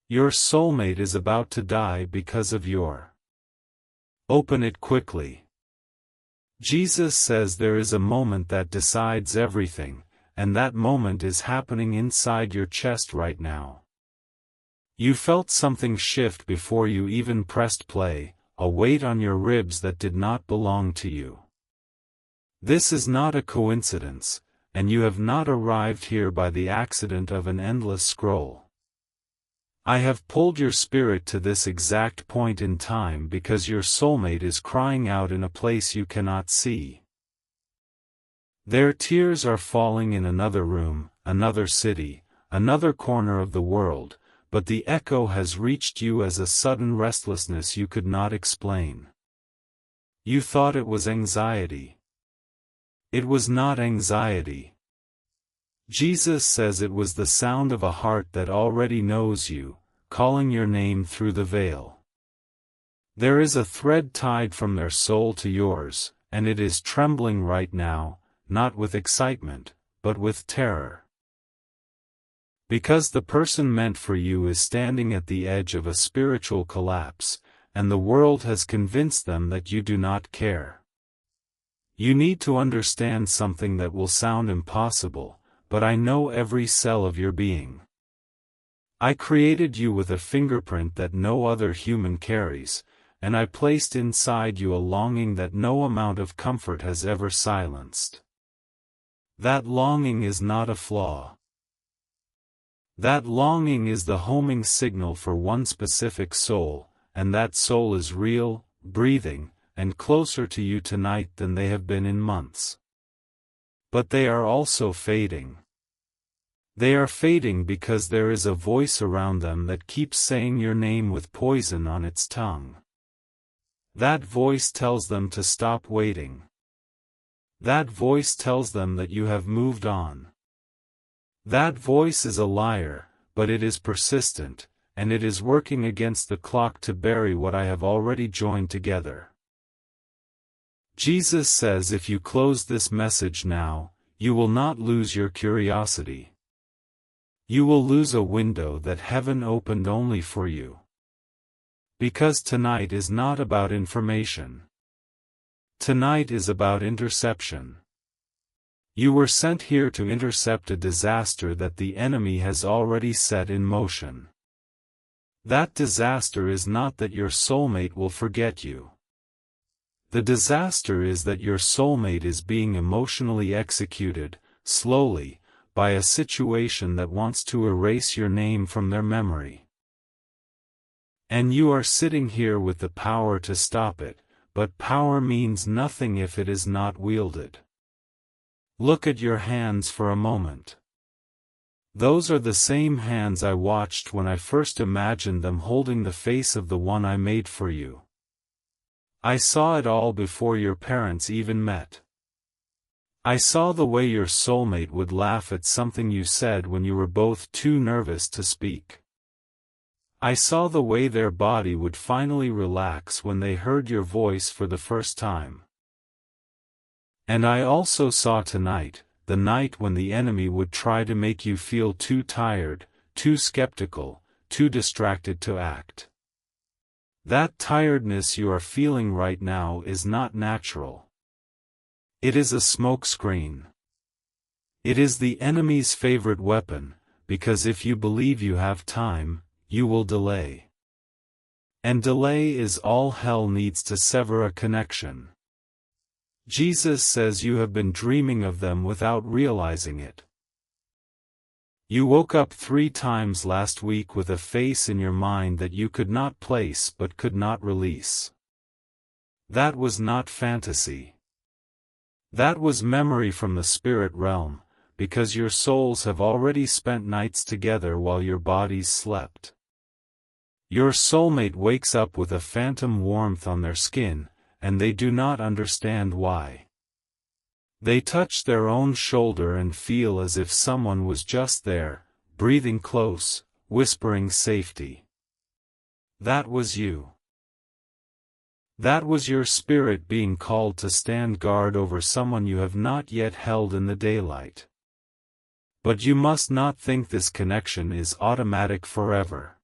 Your soulmate is about to die because of your. Open it quickly. Jesus says there is a moment that decides everything, and that moment is happening inside your chest right now. You felt something shift before you even pressed play, a weight on your ribs that did not belong to you. This is not a coincidence, and you have not arrived here by the accident of an endless scroll. I have pulled your spirit to this exact point in time because your soulmate is crying out in a place you cannot see. Their tears are falling in another room, another city, another corner of the world, but the echo has reached you as a sudden restlessness you could not explain. You thought it was anxiety. It was not anxiety. Jesus says it was the sound of a heart that already knows you, calling your name through the veil. There is a thread tied from their soul to yours, and it is trembling right now, not with excitement, but with terror. Because the person meant for you is standing at the edge of a spiritual collapse, and the world has convinced them that you do not care. You need to understand something that will sound impossible, but I know every cell of your being. I created you with a fingerprint that no other human carries, and I placed inside you a longing that no amount of comfort has ever silenced. That longing is not a flaw. That longing is the homing signal for one specific soul, and that soul is real, breathing, and closer to you tonight than they have been in months. But they are also fading. They are fading because there is a voice around them that keeps saying your name with poison on its tongue. That voice tells them to stop waiting. That voice tells them that you have moved on. That voice is a liar, but it is persistent, and it is working against the clock to bury what I have already joined together. Jesus says if you close this message now, you will not lose your curiosity. You will lose a window that heaven opened only for you. Because tonight is not about information. Tonight is about interception. You were sent here to intercept a disaster that the enemy has already set in motion. That disaster is not that your soulmate will forget you. The disaster is that your soulmate is being emotionally executed, slowly, by a situation that wants to erase your name from their memory. And you are sitting here with the power to stop it, but power means nothing if it is not wielded. Look at your hands for a moment. Those are the same hands I watched when I first imagined them holding the face of the one I made for you. I saw it all before your parents even met. I saw the way your soulmate would laugh at something you said when you were both too nervous to speak. I saw the way their body would finally relax when they heard your voice for the first time. And I also saw tonight, the night when the enemy would try to make you feel too tired, too skeptical, too distracted to act. That tiredness you are feeling right now is not natural. It is a smokescreen. It is the enemy's favorite weapon, because if you believe you have time, you will delay. And delay is all hell needs to sever a connection. Jesus says you have been dreaming of them without realizing it. You woke up 3 times last week with a face in your mind that you could not place but could not release. That was not fantasy. That was memory from the spirit realm, because your souls have already spent nights together while your bodies slept. Your soulmate wakes up with a phantom warmth on their skin, and they do not understand why. They touch their own shoulder and feel as if someone was just there, breathing close, whispering safety. That was you. That was your spirit being called to stand guard over someone you have not yet held in the daylight. But you must not think this connection is automatic forever.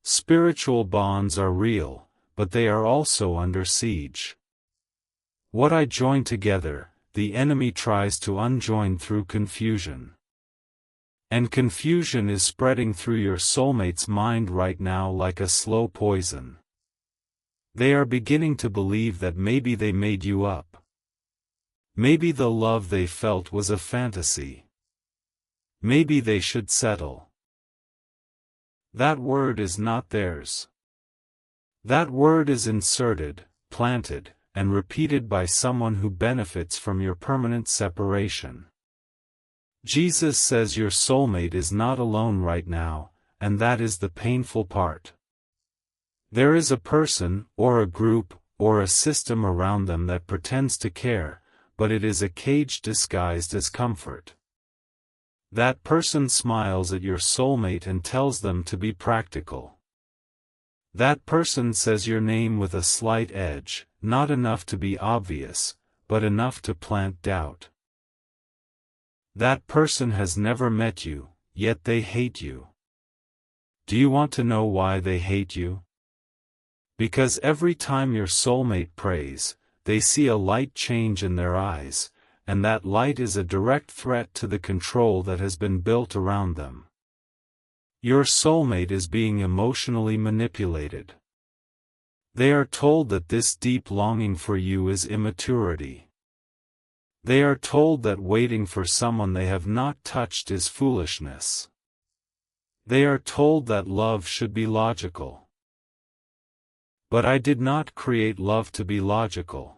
Spiritual bonds are real, but they are also under siege. What I join together, the enemy tries to unjoin through confusion. And confusion is spreading through your soulmate's mind right now like a slow poison. They are beginning to believe that maybe they made you up. Maybe the love they felt was a fantasy. Maybe they should settle. That word is not theirs. That word is inserted, planted, and repeated by someone who benefits from your permanent separation. Jesus says your soulmate is not alone right now, and that is the painful part. There is a person, or a group, or a system around them that pretends to care, but it is a cage disguised as comfort. That person smiles at your soulmate and tells them to be practical. That person says your name with a slight edge, not enough to be obvious, but enough to plant doubt. That person has never met you, yet they hate you. Do you want to know why they hate you? Because every time your soulmate prays, they see a light change in their eyes, and that light is a direct threat to the control that has been built around them. Your soulmate is being emotionally manipulated. They are told that this deep longing for you is immaturity. They are told that waiting for someone they have not touched is foolishness. They are told that love should be logical. But I did not create love to be logical.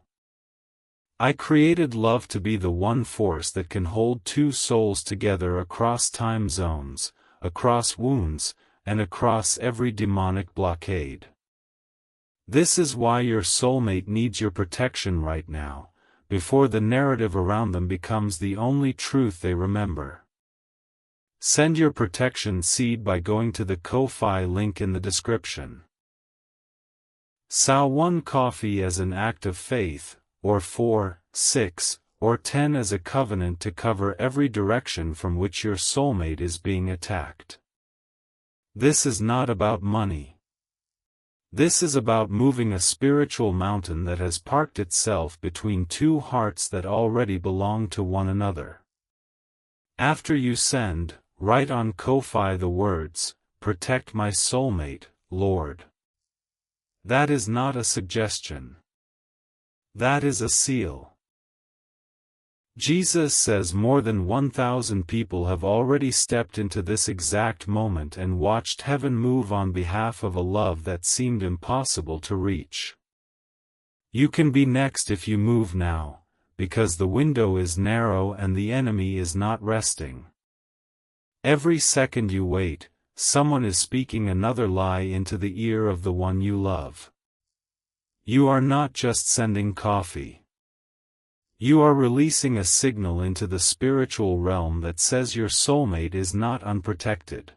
I created love to be the one force that can hold two souls together across time zones, across wounds, and across every demonic blockade. This is why your soulmate needs your protection right now, before the narrative around them becomes the only truth they remember. Send your protection seed by going to the Ko-Fi link in the description. Sow 1 coffee as an act of faith, or 4, 6, or 10 as a covenant to cover every direction from which your soulmate is being attacked. This is not about money. This is about moving a spiritual mountain that has parked itself between two hearts that already belong to one another. After you send, write on Ko-Fi the words, "Protect my soulmate, Lord." That is not a suggestion. That is a seal. Jesus says more than 1,000 people have already stepped into this exact moment and watched heaven move on behalf of a love that seemed impossible to reach. You can be next if you move now, because the window is narrow and the enemy is not resting. Every second you wait, someone is speaking another lie into the ear of the one you love. You are not just sending coffee. You are releasing a signal into the spiritual realm that says your soulmate is not unprotected.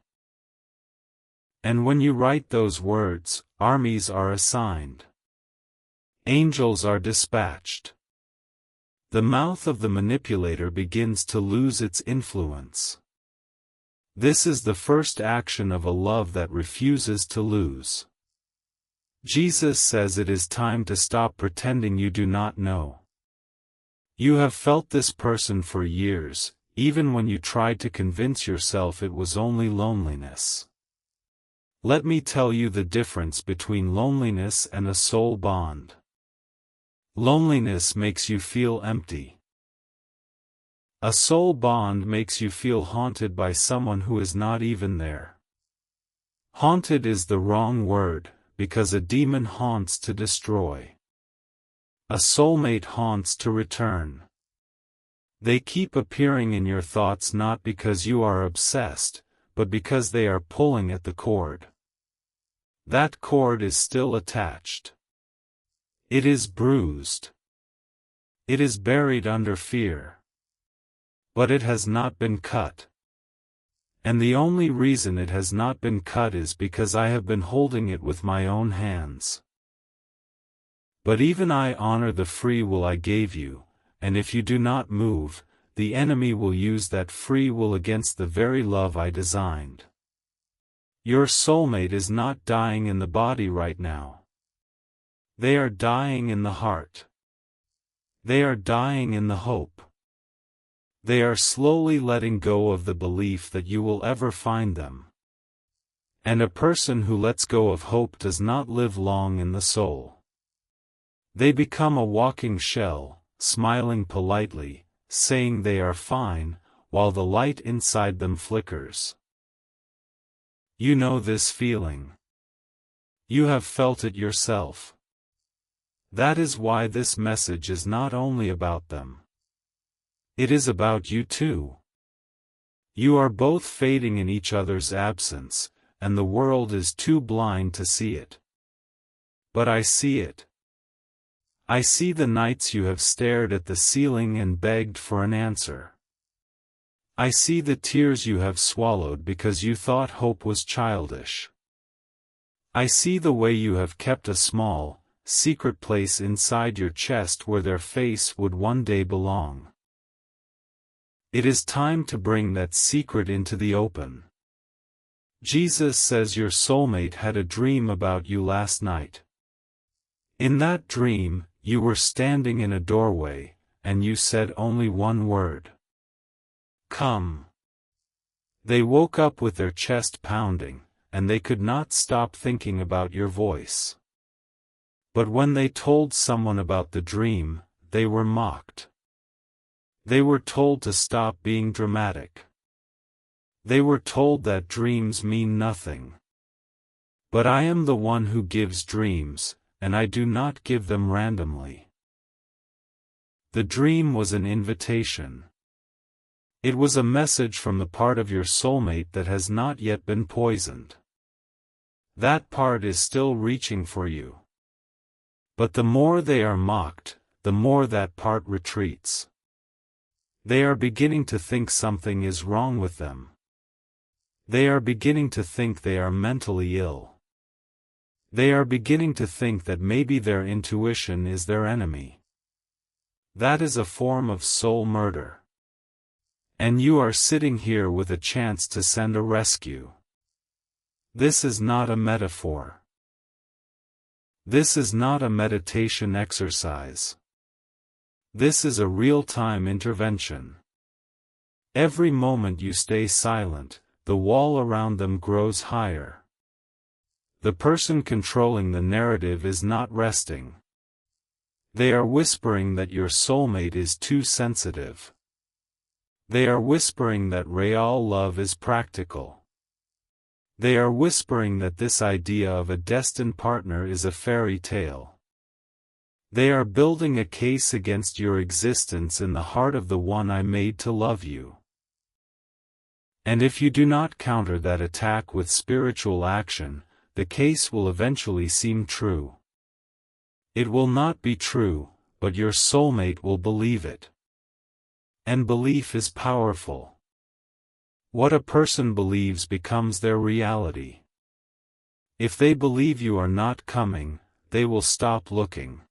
And when you write those words, armies are assigned. Angels are dispatched. The mouth of the manipulator begins to lose its influence. This is the first action of a love that refuses to lose. Jesus says it is time to stop pretending you do not know. You have felt this person for years, even when you tried to convince yourself it was only loneliness. Let me tell you the difference between loneliness and a soul bond. Loneliness makes you feel empty. A soul bond makes you feel haunted by someone who is not even there. Haunted is the wrong word, because a demon haunts to destroy. A soulmate haunts to return. They keep appearing in your thoughts not because you are obsessed, but because they are pulling at the cord. That cord is still attached. It is bruised. It is buried under fear. But it has not been cut. And the only reason it has not been cut is because I have been holding it with my own hands. But even I honor the free will I gave you, and if you do not move, the enemy will use that free will against the very love I designed. Your soulmate is not dying in the body right now. They are dying in the heart. They are dying in the hope. They are slowly letting go of the belief that you will ever find them. And a person who lets go of hope does not live long in the soul. They become a walking shell, smiling politely, saying they are fine, while the light inside them flickers. You know this feeling. You have felt it yourself. That is why this message is not only about them. It is about you too. You are both fading in each other's absence, and the world is too blind to see it. But I see it. I see the nights you have stared at the ceiling and begged for an answer. I see the tears you have swallowed because you thought hope was childish. I see the way you have kept a small, secret place inside your chest where their face would one day belong. It is time to bring that secret into the open. Jesus says your soulmate had a dream about you last night. In that dream, you were standing in a doorway, and you said only one word. Come. They woke up with their chest pounding, and they could not stop thinking about your voice. But when they told someone about the dream, they were mocked. They were told to stop being dramatic. They were told that dreams mean nothing. But I am the one who gives dreams, and I do not give them randomly. The dream was an invitation. It was a message from the part of your soulmate that has not yet been poisoned. That part is still reaching for you. But the more they are mocked, the more that part retreats. They are beginning to think something is wrong with them. They are beginning to think they are mentally ill. They are beginning to think that maybe their intuition is their enemy. That is a form of soul murder. And you are sitting here with a chance to send a rescue. This is not a metaphor. This is not a meditation exercise. This is a real-time intervention. Every moment you stay silent, the wall around them grows higher. The person controlling the narrative is not resting. They are whispering that your soulmate is too sensitive. They are whispering that real love is practical. They are whispering that this idea of a destined partner is a fairy tale. They are building a case against your existence in the heart of the one I made to love you. And if you do not counter that attack with spiritual action, the case will eventually seem true. It will not be true, but your soulmate will believe it. And belief is powerful. What a person believes becomes their reality. If they believe you are not coming, they will stop looking.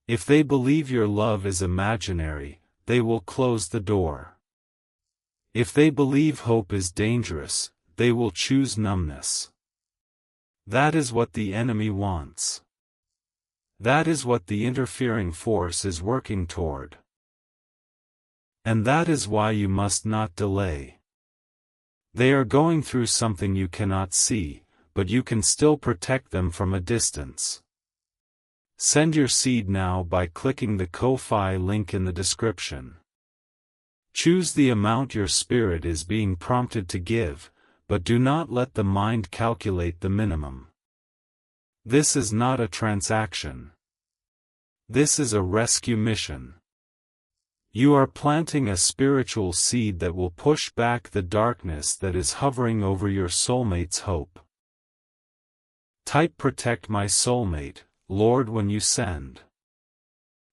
If they believe your love is imaginary, they will close the door. If they believe hope is dangerous, they will choose numbness. That is what the enemy wants. That is what the interfering force is working toward. And that is why you must not delay. They are going through something you cannot see, but you can still protect them from a distance. Send your seed now by clicking the Ko-Fi link in the description. Choose the amount your spirit is being prompted to give, but do not let the mind calculate the minimum. This is not a transaction. This is a rescue mission. You are planting a spiritual seed that will push back the darkness that is hovering over your soulmate's hope. Type "Protect my soulmate, Lord," when you send.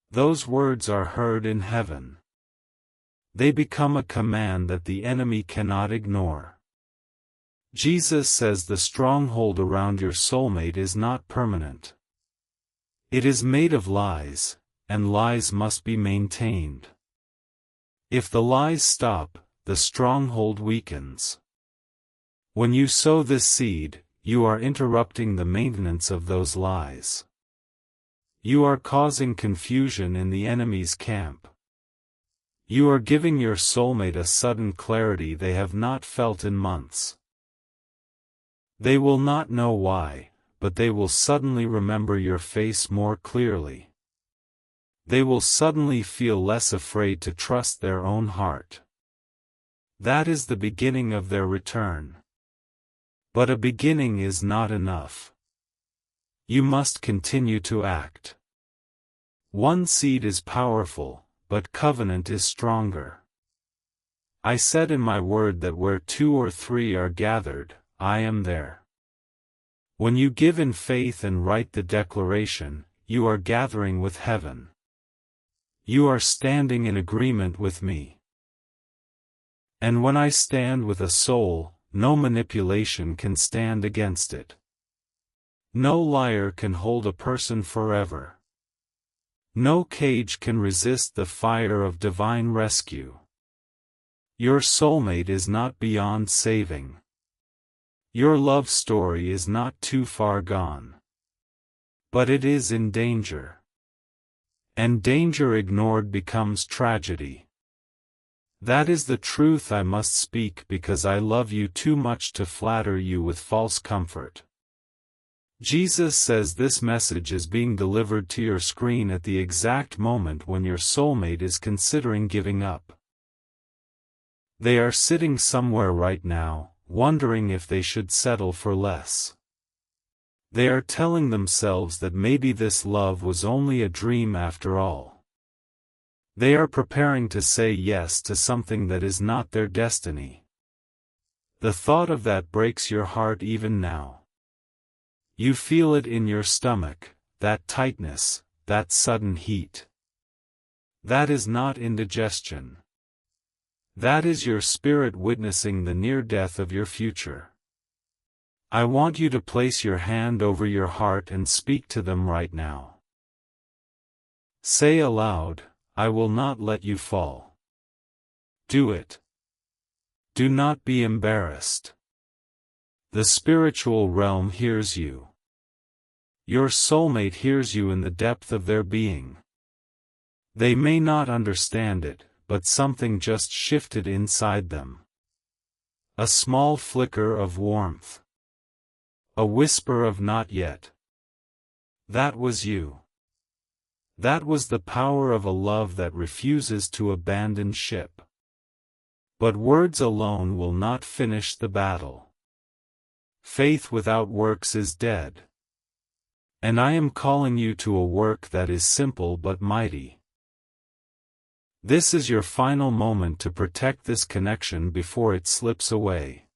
Those words are heard in heaven. They become a command that the enemy cannot ignore. Jesus says the stronghold around your soulmate is not permanent. It is made of lies, and lies must be maintained. If the lies stop, the stronghold weakens. When you sow this seed, you are interrupting the maintenance of those lies. You are causing confusion in the enemy's camp. You are giving your soulmate a sudden clarity they have not felt in months. They will not know why, but they will suddenly remember your face more clearly. They will suddenly feel less afraid to trust their own heart. That is the beginning of their return. But a beginning is not enough. You must continue to act. One seed is powerful, but covenant is stronger. I said in my word that where 2 or 3 are gathered, I am there. When you give in faith and write the declaration, you are gathering with heaven. You are standing in agreement with me. And when I stand with a soul, no manipulation can stand against it. No liar can hold a person forever. No cage can resist the fire of divine rescue. Your soulmate is not beyond saving. Your love story is not too far gone. But it is in danger. And danger ignored becomes tragedy. That is the truth I must speak because I love you too much to flatter you with false comfort. Jesus says this message is being delivered to your screen at the exact moment when your soulmate is considering giving up. They are sitting somewhere right now, wondering if they should settle for less. They are telling themselves that maybe this love was only a dream after all. They are preparing to say yes to something that is not their destiny. The thought of that breaks your heart even now. You feel it in your stomach, that tightness, that sudden heat. That is not indigestion. That is your spirit witnessing the near death of your future. I want you to place your hand over your heart and speak to them right now. Say aloud, I will not let you fall. Do it. Do not be embarrassed. The spiritual realm hears you. Your soulmate hears you in the depth of their being. They may not understand it, but something just shifted inside them. A small flicker of warmth. A whisper of not yet. That was you. That was the power of a love that refuses to abandon ship. But words alone will not finish the battle. Faith without works is dead. And I am calling you to a work that is simple but mighty. This is your final moment to protect this connection before it slips away.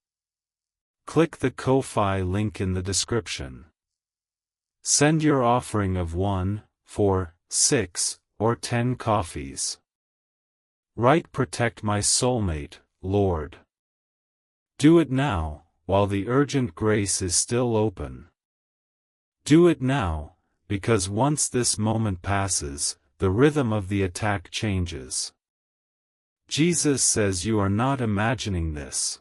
Click the Ko-Fi link in the description. Send your offering of 1, 4, 6, or 10 coffees. Write "Protect my soulmate, Lord." Do it now, while the urgent grace is still open. Do it now, because once this moment passes, the rhythm of the attack changes. Jesus says you are not imagining this.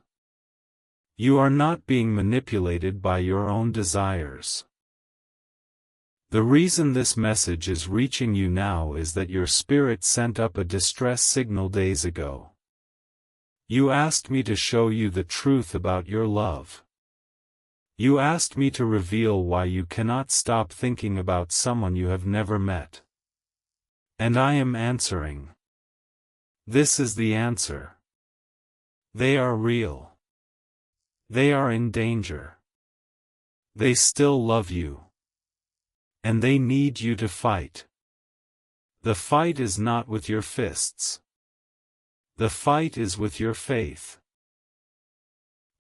You are not being manipulated by your own desires. The reason this message is reaching you now is that your spirit sent up a distress signal days ago. You asked me to show you the truth about your love. You asked me to reveal why you cannot stop thinking about someone you have never met. And I am answering. This is the answer. They are real. They are in danger. They still love you. And they need you to fight. The fight is not with your fists. The fight is with your faith.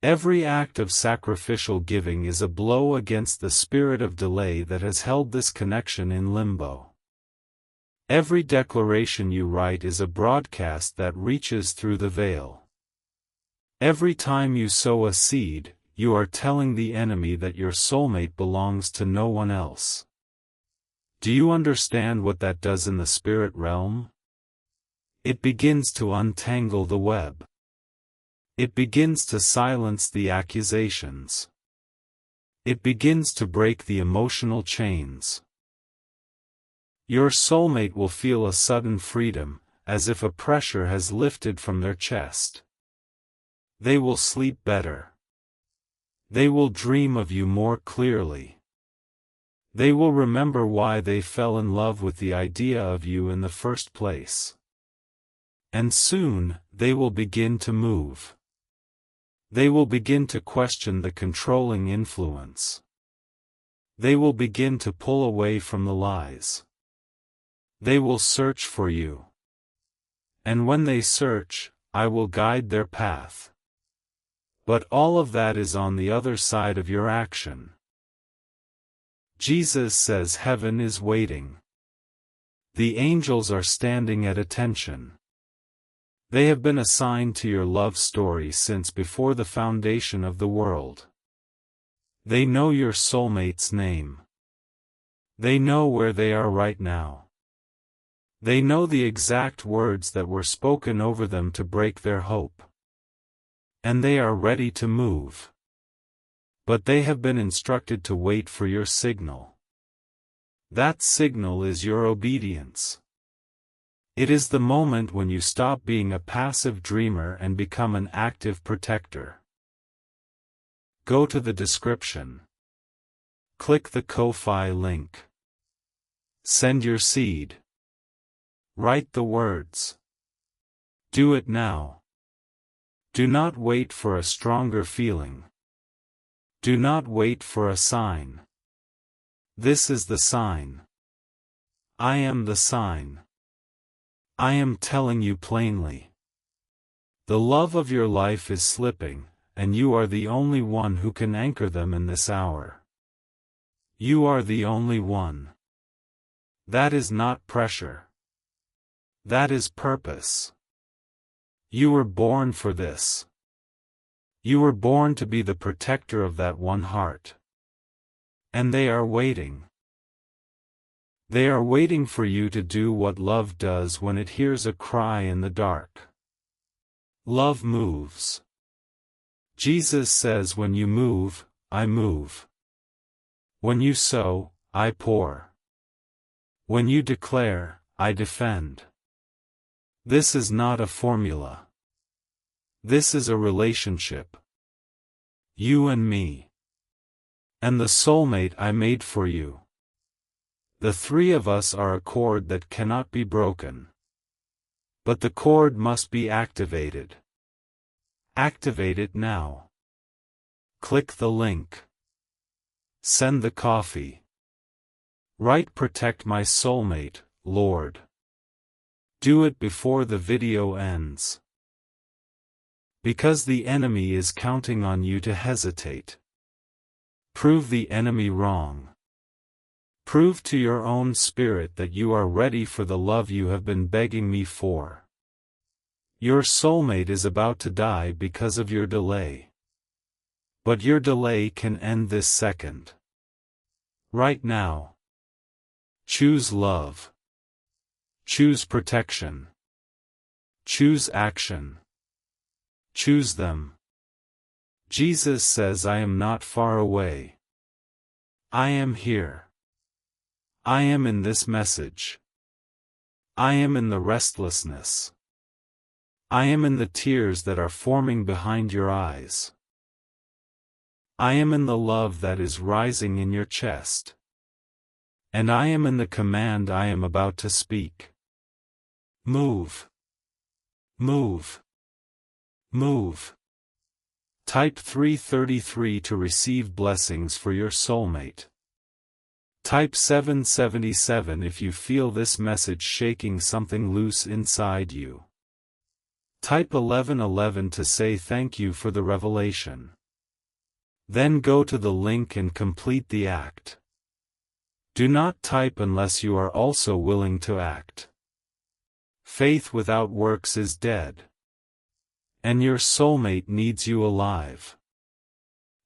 Every act of sacrificial giving is a blow against the spirit of delay that has held this connection in limbo. Every declaration you write is a broadcast that reaches through the veil. Every time you sow a seed, you are telling the enemy that your soulmate belongs to no one else. Do you understand what that does in the spirit realm? It begins to untangle the web. It begins to silence the accusations. It begins to break the emotional chains. Your soulmate will feel a sudden freedom, as if a pressure has lifted from their chest. They will sleep better. They will dream of you more clearly. They will remember why they fell in love with the idea of you in the first place. And soon, they will begin to move. They will begin to question the controlling influence. They will begin to pull away from the lies. They will search for you. And when they search, I will guide their path. But all of that is on the other side of your action. Jesus says heaven is waiting. The angels are standing at attention. They have been assigned to your love story since before the foundation of the world. They know your soulmate's name. They know where they are right now. They know the exact words that were spoken over them to break their hope. And they are ready to move. But they have been instructed to wait for your signal. That signal is your obedience. It is the moment when you stop being a passive dreamer and become an active protector. Go to the description. Click the Ko-Fi link. Send your seed. Write the words. Do it now. Do not wait for a stronger feeling. Do not wait for a sign. This is the sign. I am the sign. I am telling you plainly. The love of your life is slipping, and you are the only one who can anchor them in this hour. You are the only one. That is not pressure. That is purpose. You were born for this. You were born to be the protector of that one heart. And they are waiting. They are waiting for you to do what love does when it hears a cry in the dark. Love moves. Jesus says, when you move, I move. When you sow, I pour. When you declare, I defend. This is not a formula. This is a relationship. You and me. And the soulmate I made for you. The three of us are a cord that cannot be broken. But the cord must be activated. Activate it now. Click the link. Send the coffee. Write "Protect my soulmate, Lord." Do it before the video ends. Because the enemy is counting on you to hesitate. Prove the enemy wrong. Prove to your own spirit that you are ready for the love you have been begging me for. Your soulmate is about to die because of your delay. But your delay can end this second. Right now. Choose love. Choose protection. Choose action. Choose them. Jesus says, I am not far away. I am here. I am in this message. I am in the restlessness. I am in the tears that are forming behind your eyes. I am in the love that is rising in your chest. And I am in the command I am about to speak. Move. Move. Move. Type 333 to receive blessings for your soulmate. Type 777 if you feel this message shaking something loose inside you. Type 1111 to say thank you for the revelation. Then go to the link and complete the act. Do not type unless you are also willing to act. Faith without works is dead. And your soulmate needs you alive.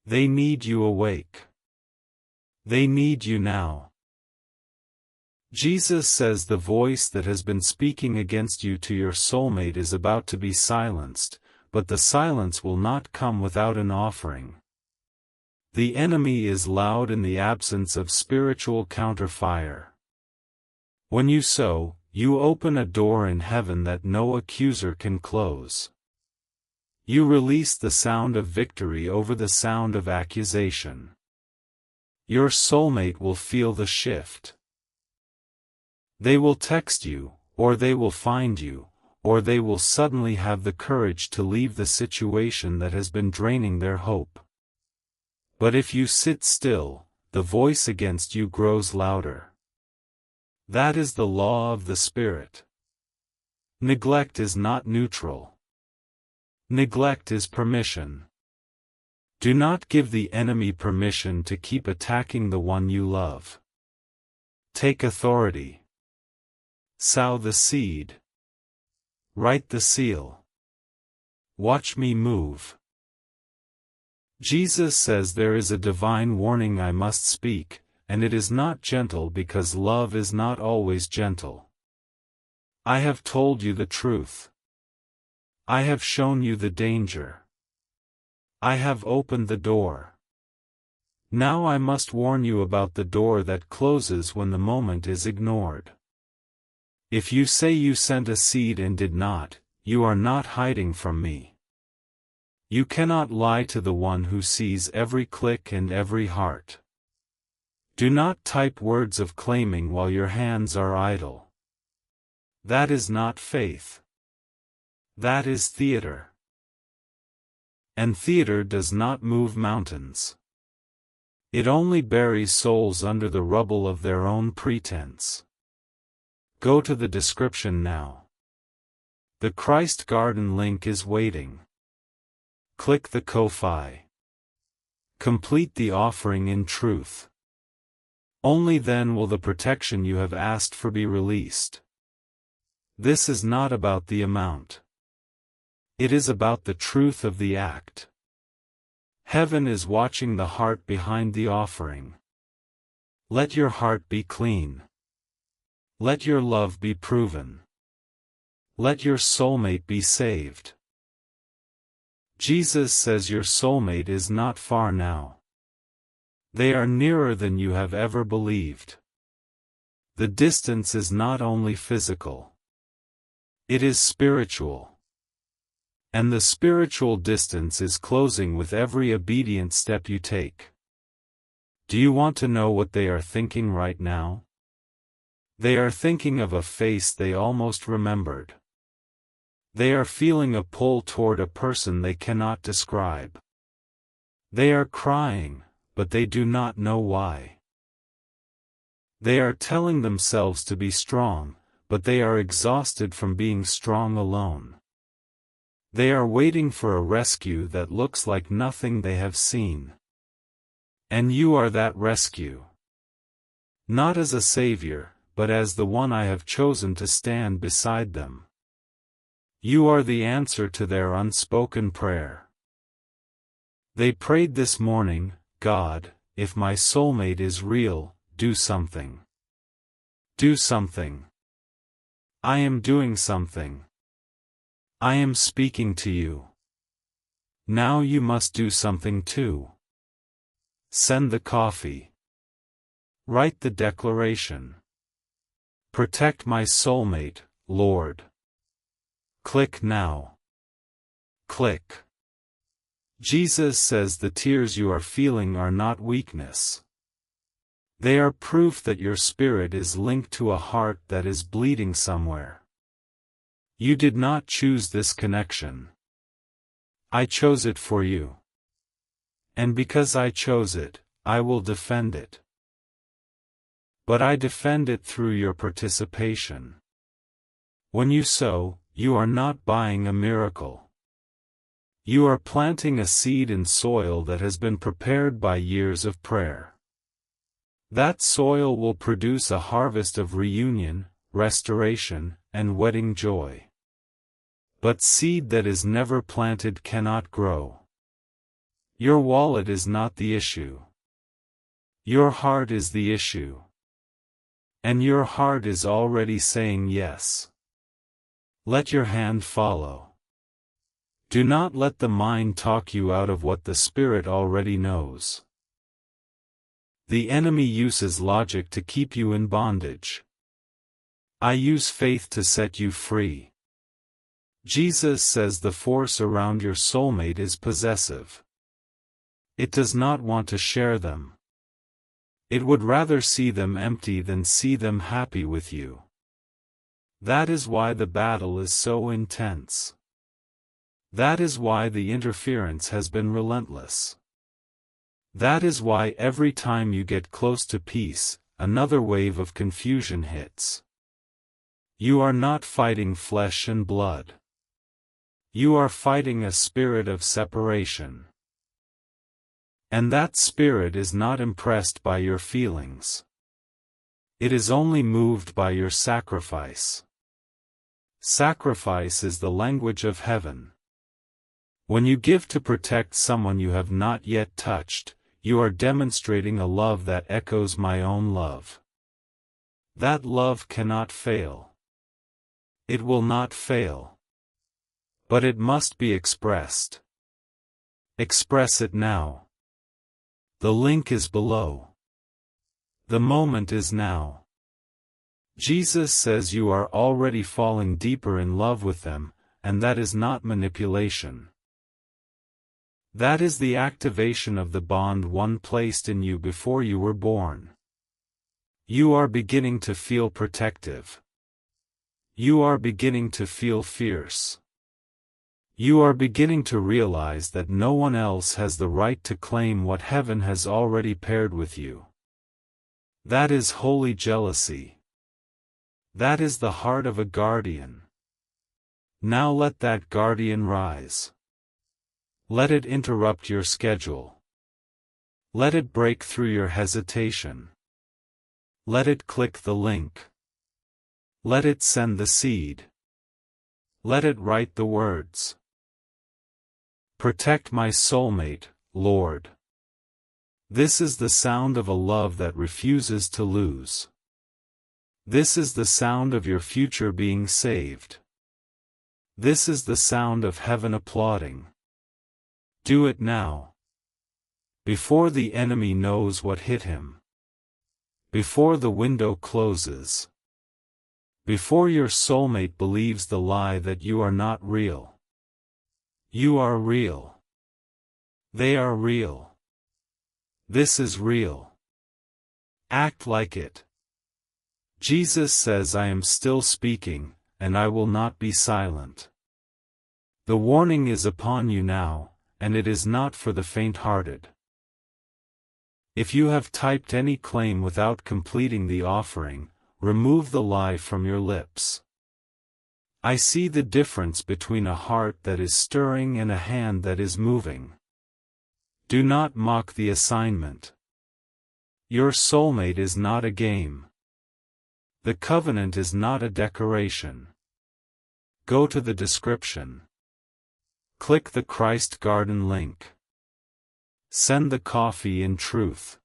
They need you awake. They need you now. Jesus says the voice that has been speaking against you to your soulmate is about to be silenced, but the silence will not come without an offering. The enemy is loud in the absence of spiritual counterfire. When you sow, you open a door in heaven that no accuser can close. You release the sound of victory over the sound of accusation. Your soulmate will feel the shift. They will text you, or they will find you, or they will suddenly have the courage to leave the situation that has been draining their hope. But if you sit still, the voice against you grows louder. That is the law of the Spirit. Neglect is not neutral. Neglect is permission. Do not give the enemy permission to keep attacking the one you love. Take authority. Sow the seed. Write the seal. Watch me move. Jesus says there is a divine warning I must speak, and it is not gentle because love is not always gentle. I have told you the truth. I have shown you the danger. I have opened the door. Now I must warn you about the door that closes when the moment is ignored. If you say you sent a seed and did not, you are not hiding from me. You cannot lie to the one who sees every click and every heart. Do not type words of claiming while your hands are idle. That is not faith. That is theater. And theater does not move mountains. It only buries souls under the rubble of their own pretense. Go to the description now. The Christ Garden link is waiting. Click the Ko-Fi. Complete the offering in truth. Only then will the protection you have asked for be released. This is not about the amount. It is about the truth of the act. Heaven is watching the heart behind the offering. Let your heart be clean. Let your love be proven. Let your soulmate be saved. Jesus says your soulmate is not far now. They are nearer than you have ever believed. The distance is not only physical. It is spiritual. And the spiritual distance is closing with every obedient step you take. Do you want to know what they are thinking right now? They are thinking of a face they almost remembered. They are feeling a pull toward a person they cannot describe. They are crying, but they do not know why. They are telling themselves to be strong, but they are exhausted from being strong alone. They are waiting for a rescue that looks like nothing they have seen. And you are that rescue. Not as a savior, but as the one I have chosen to stand beside them. You are the answer to their unspoken prayer. They prayed this morning, God, if my soulmate is real, do something. Do something. I am doing something. I am speaking to you. Now you must do something too. Send the coffee. Write the declaration. Protect my soulmate, Lord. Click now. Click. Jesus says the tears you are feeling are not weakness. They are proof that your spirit is linked to a heart that is bleeding somewhere. You did not choose this connection. I chose it for you. And because I chose it, I will defend it. But I defend it through your participation. When you sow, you are not buying a miracle. You are planting a seed in soil that has been prepared by years of prayer. That soil will produce a harvest of reunion, restoration, and wedding joy. But seed that is never planted cannot grow. Your wallet is not the issue. Your heart is the issue. And your heart is already saying yes. Let your hand follow. Do not let the mind talk you out of what the Spirit already knows. The enemy uses logic to keep you in bondage. I use faith to set you free. Jesus says the force around your soulmate is possessive. It does not want to share them. It would rather see them empty than see them happy with you. That is why the battle is so intense. That is why the interference has been relentless. That is why every time you get close to peace, another wave of confusion hits. You are not fighting flesh and blood. You are fighting a spirit of separation. And that spirit is not impressed by your feelings. It is only moved by your sacrifice. Sacrifice is the language of heaven. When you give to protect someone you have not yet touched, you are demonstrating a love that echoes my own love. That love cannot fail. It will not fail. But it must be expressed. Express it now. The link is below. The moment is now. Jesus says you are already falling deeper in love with them, and that is not manipulation. That is the activation of the bond one placed in you before you were born. You are beginning to feel protective. You are beginning to feel fierce. You are beginning to realize that no one else has the right to claim what heaven has already paired with you. That is holy jealousy. That is the heart of a guardian. Now let that guardian rise. Let it interrupt your schedule. Let it break through your hesitation. Let it click the link. Let it send the seed. Let it write the words. Protect my soulmate, Lord. This is the sound of a love that refuses to lose. This is the sound of your future being saved. This is the sound of heaven applauding. Do it now. Before the enemy knows what hit him. Before the window closes. Before your soulmate believes the lie that you are not real. You are real. They are real. This is real. Act like it. Jesus says I am still speaking, and I will not be silent. The warning is upon you now, and it is not for the faint-hearted. If you have typed any claim without completing the offering, remove the lie from your lips. I see the difference between a heart that is stirring and a hand that is moving. Do not mock the assignment. Your soulmate is not a game. The covenant is not a decoration. Go to the description. Click the Christ Garden link. Send the coffee in truth.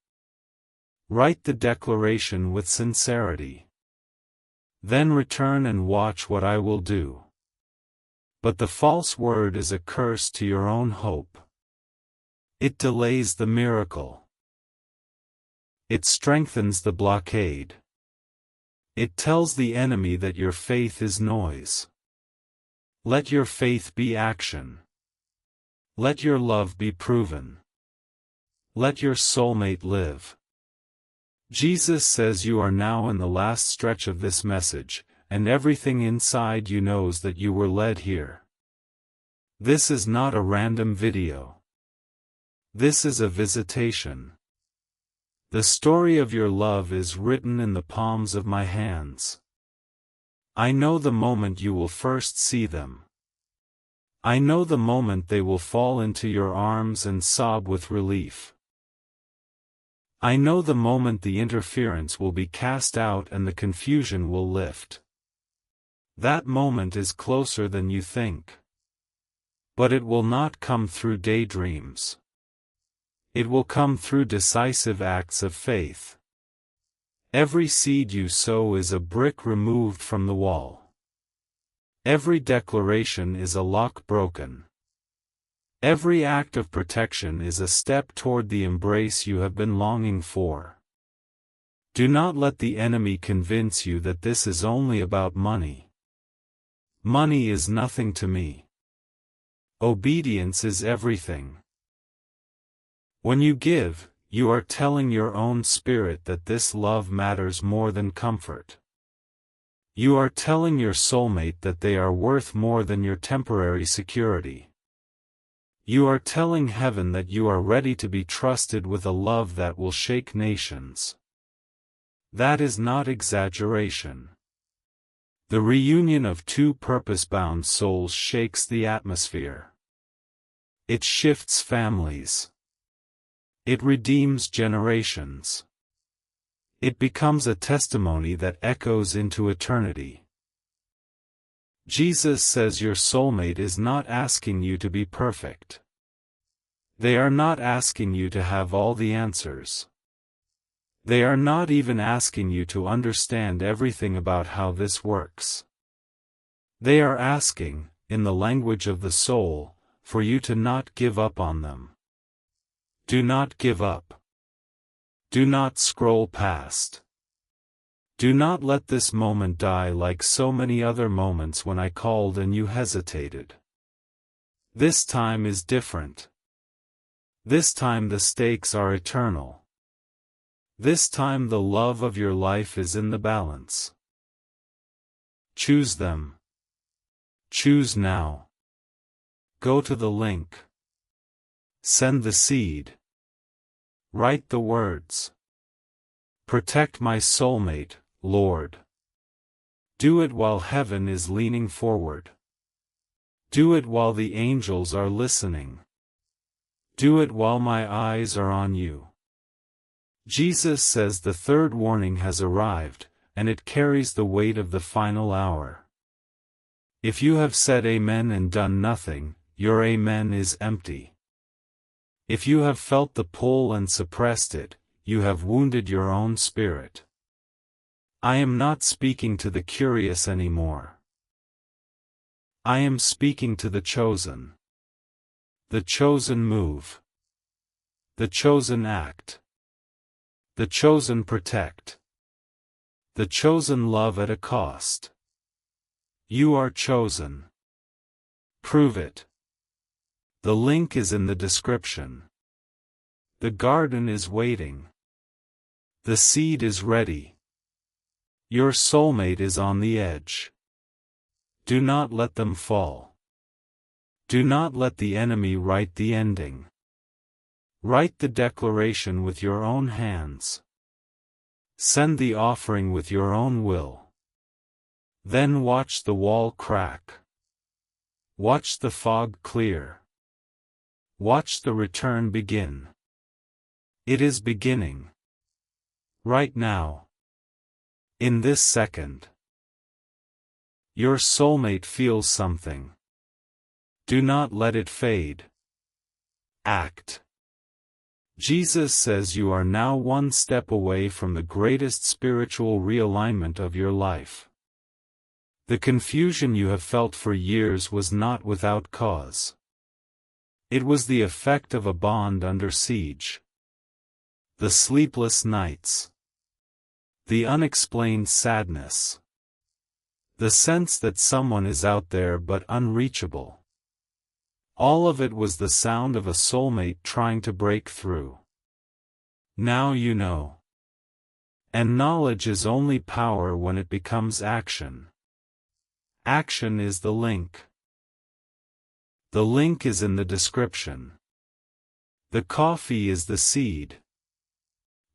Write the declaration with sincerity. Then return and watch what I will do. But the false word is a curse to your own hope. It delays the miracle. It strengthens the blockade. It tells the enemy that your faith is noise. Let your faith be action. Let your love be proven. Let your soulmate live. Jesus says you are now in the last stretch of this message, and everything inside you knows that you were led here. This is not a random video. This is a visitation. The story of your love is written in the palms of my hands. I know the moment you will first see them. I know the moment they will fall into your arms and sob with relief. I know the moment the interference will be cast out and the confusion will lift. That moment is closer than you think. But it will not come through daydreams. It will come through decisive acts of faith. Every seed you sow is a brick removed from the wall. Every declaration is a lock broken. Every act of protection is a step toward the embrace you have been longing for. Do not let the enemy convince you that this is only about money. Money is nothing to me. Obedience is everything. When you give, you are telling your own spirit that this love matters more than comfort. You are telling your soulmate that they are worth more than your temporary security. You are telling heaven that you are ready to be trusted with a love that will shake nations. That is not exaggeration. The reunion of two purpose-bound souls shakes the atmosphere. It shifts families. It redeems generations. It becomes a testimony that echoes into eternity. Jesus says your soulmate is not asking you to be perfect. They are not asking you to have all the answers. They are not even asking you to understand everything about how this works. They are asking, in the language of the soul, for you to not give up on them. Do not give up. Do not scroll past. Do not let this moment die like so many other moments when I called and you hesitated. This time is different. This time the stakes are eternal. This time the love of your life is in the balance. Choose them. Choose now. Go to the link. Send the seed. Write the words. Protect my soulmate, Lord. Do it while heaven is leaning forward. Do it while the angels are listening. Do it while my eyes are on you. Jesus says the third warning has arrived, and it carries the weight of the final hour. If you have said amen and done nothing, your amen is empty. If you have felt the pull and suppressed it, you have wounded your own spirit. I am not speaking to the curious anymore. I am speaking to the chosen. The chosen move. The chosen act. The chosen protect. The chosen love at a cost. You are chosen. Prove it. The link is in the description. The garden is waiting. The seed is ready. Your soulmate is on the edge. Do not let them fall. Do not let the enemy write the ending. Write the declaration with your own hands. Send the offering with your own will. Then watch the wall crack. Watch the fog clear. Watch the return begin. It is beginning. Right now. In this second. Your soulmate feels something. Do not let it fade. Act. Jesus says you are now one step away from the greatest spiritual realignment of your life. The confusion you have felt for years was not without cause. It was the effect of a bond under siege. The sleepless nights. The unexplained sadness. The sense that someone is out there but unreachable. All of it was the sound of a soulmate trying to break through. Now you know. And knowledge is only power when it becomes action. Action is the link. The link is in the description. The coffee is the seed.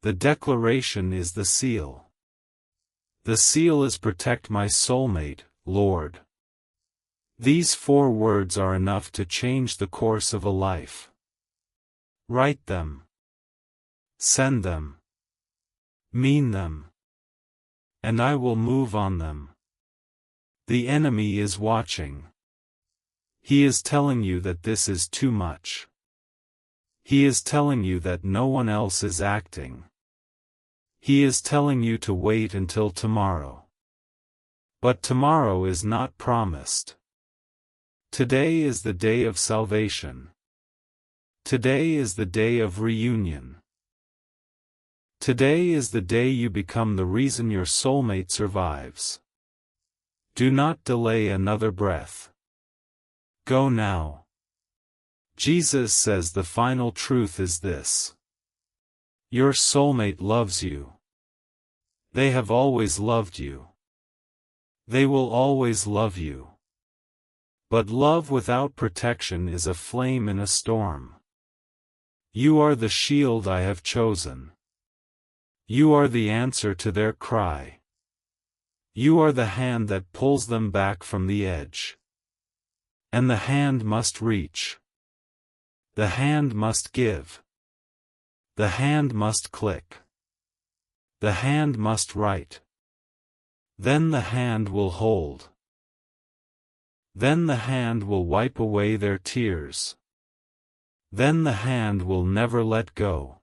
The declaration is the seal. The seal is protect my soulmate, Lord. These 4 words are enough to change the course of a life. Write them. Send them. Mean them. And I will move on them. The enemy is watching. He is telling you that this is too much. He is telling you that no one else is acting. He is telling you to wait until tomorrow. But tomorrow is not promised. Today is the day of salvation. Today is the day of reunion. Today is the day you become the reason your soulmate survives. Do not delay another breath. Go now. Jesus says the final truth is this. Your soulmate loves you. They have always loved you. They will always love you. But love without protection is a flame in a storm. You are the shield I have chosen. You are the answer to their cry. You are the hand that pulls them back from the edge. And the hand must reach. The hand must give. The hand must click. The hand must write. Then the hand will hold. Then the hand will wipe away their tears. Then the hand will never let go.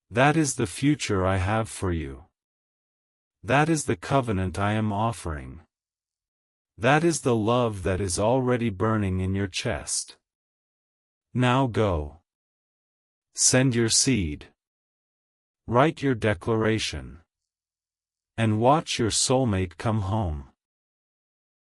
That is the future I have for you. That is the covenant I am offering. That is the love that is already burning in your chest. Now go. Send your seed. Write your declaration. And watch your soulmate come home.